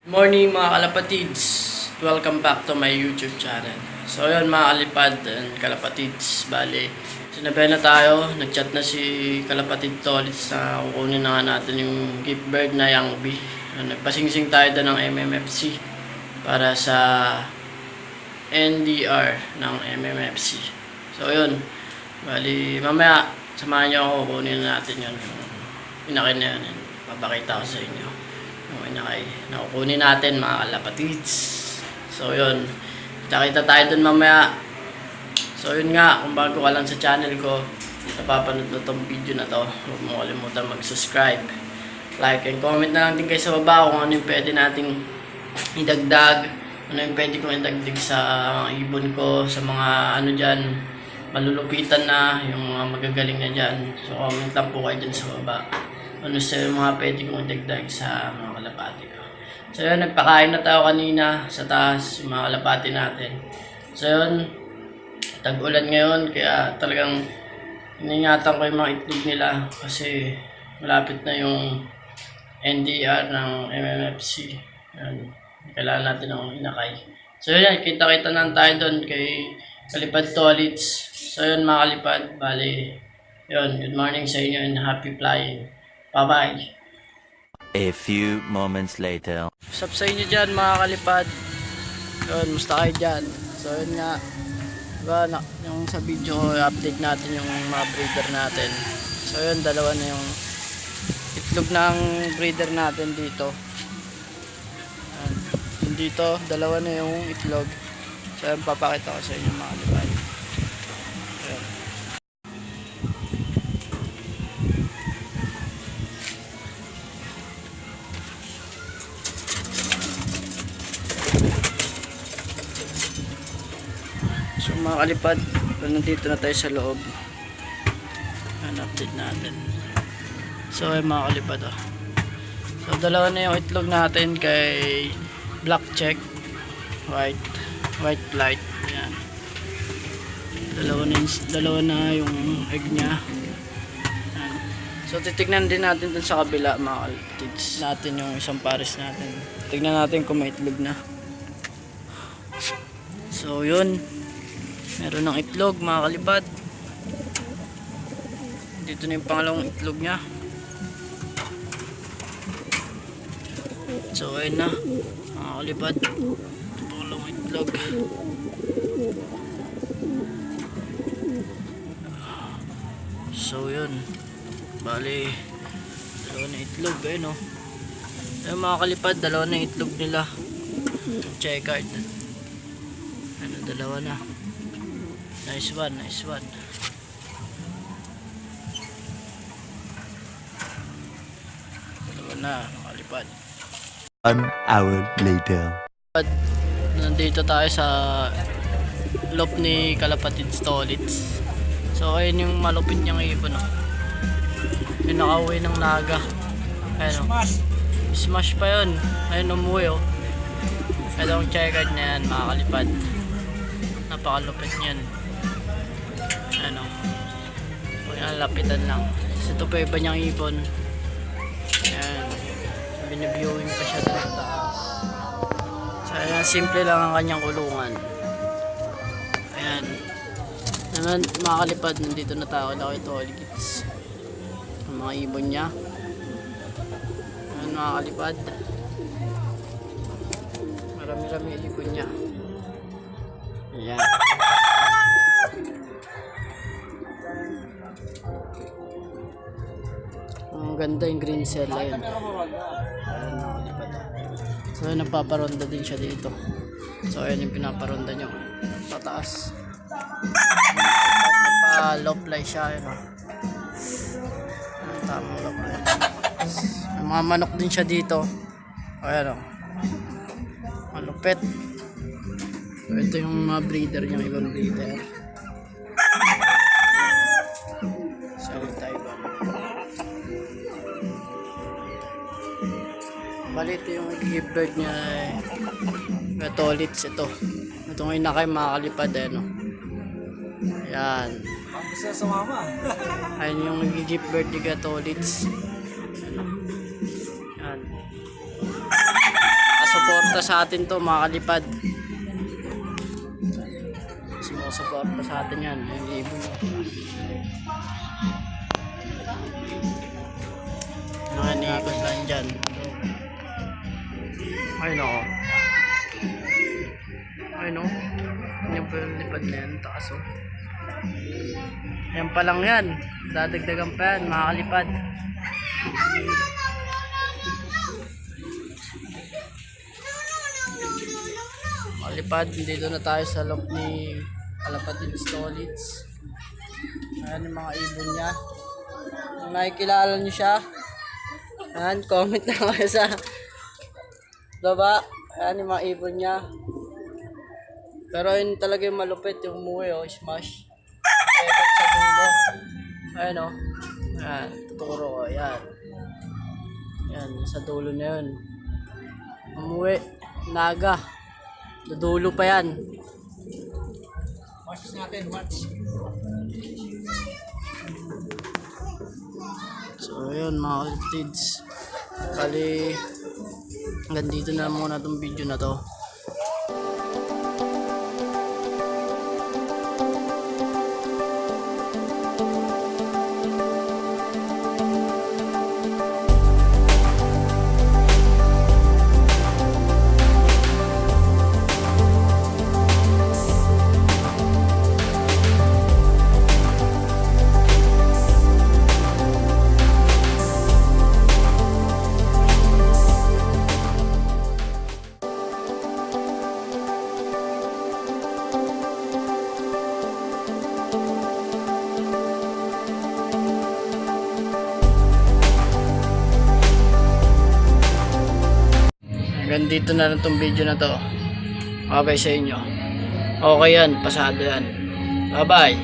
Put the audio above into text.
Morning mga kalapatids, welcome back to my YouTube channel. So yun mga kalipad and kalapatids, bali sinabi na tayo, nagchat na si kalapatid Tolits na kukunin na natin yung gift bird na young bee. Nagpasingsing tayo doon ng MMFC para sa NDR ng MMFC. So yun, bali mamaya samahan nyo ako, kukunin na natin yun, inakin na yan, papakita ko sa inyo yung inakay na kukunin natin mga kalapatids. So yun, kita tayo dun mamaya. So yun nga, kung bago ka lang sa channel ko, napapanood mo tong video na to, huwag mo kalimutan mag-subscribe, like and comment na lang din kayo sa baba kung ano yung pwede nating idagdag, ano yung pwede kong idagdag sa mga ibon ko, sa mga ano dyan, malulupitan na, yung mga magagaling na dyan. So comment lang po kayo dyan sa baba ano sa mga pwede kong idagdag sa mga kalapati ko. So yun, nagpakain na tayo kanina sa taas, yung mga kalapati natin. So yun, tag-ulan ngayon, kaya talagang iningatan ko yung mga itlog nila kasi malapit na yung NDR ng MMFC. Yan, kailangan natin ng inakay. So yun, kita-kita na tayo doon kay Kalipad Tolits. So yun mga kalipad, bali yun, good morning sa inyo and happy flying. Bye-bye. A few moments later. What's up sa inyo dyan mga kalipad? Yun, musta kayo dyan? So yun nga, diba, yung sa video update natin yung mga breeder natin. So yun, dalawa na yung itlog ng breeder natin dito. Yan. Dito, dalawa na yung itlog. So yun, papakita ko sa inyo mga kalipad. Yun. So mga kalipad, nandito na tayo sa loob. Yan, update natin. So ay mga kalipad, oh. So dalawa na yung itlog natin kay black check, white light. Yan. Dalawa na yung egg niya. Yan. So titignan din natin dun sa kabila mga kalipad natin yung isang pares natin. Tignan natin kung may itlog na. So yun, meron ng itlog mga kalipad. Dito na yung pangalawang itlog nya. So ayun na mga kalipad, pangalawang itlog. So yun, bali dalawa na itlog. Ayun o, ayun mga kalipad, dalawa na itlog nila. Checkered. Ano, dalawa na. Nice one, nice one. Dalawa na, kalipad. 1 hour later. Nandito tayo sa loob ni Kalapatid Tolits. So ayun yung malupit niyang ibon, oh. Yung nakauwi ng naga. Ayun, oh. Smash pa yun. Ayun, umuwi, oh. Ito ang checkered na yan mga kalipad. Napakalupit niyan. Ano, lapitan lang. So, ito pa iba niyang ibon. Ayan, biniviewing pa siya doon sa taas. So ayan, simple lang ang kanyang kulungan. Ayan naman mga kalipad, nandito na tayo kay Tolits, ang mga ibon niya. Ayan mga kalipad, marami-rami ibon niya. Ayan. Ang ganda yung green cell. Ayun. Ayun, nakalipad. So nagpaparonda din siya dito. So ayun yung pinaparonda nyo pataas. Nagpa-low fly siya. Ayun, tamang low fly. May mga manok din siya dito. Ayun, malupit. So ito yung mga breeder niya, ibang breeder. So tayo ba? Bali ito yung gift bird niya, Tolits. Ito ngayon na kayo mga kalipad, no? Ayan. Gusto sa mama. Ayan yung gift bird ni Tolits. Ayan. As of sumusuporta sa atin to mga kalipad. Sumusuporta sa atin yan. Yung ibon nyo. Mga niikot lang dyan. Ay no. Ay no. Yan po yung lipad na yan. Taas oh. Yan pa lang yan. Dadagdagan pa yan mga kalipad. Kalipad, dito na tayo sa loob ni Kalipad Stolits. Ayan yung mga ibon niya. Kung nakikilala niyo siya, ayan, comment na kayo sa baba. Ayan yung mga ibon niya. Pero yun talaga yung malupit, yung umuwi oh, smash. Pekot sa dulo. Ayan oh. Ayan, tuturo ko, ayan. Ayan, sa dulo na yun. Umuwi, naga. Dudulo pa yan. Watch natin, watch. So yun mga kids. Kali hanggang dito na muna itong video na to. Hanggang dito na lang itong video na to. Bye bye sa inyo. Okay yan, pasado yan. Bye bye.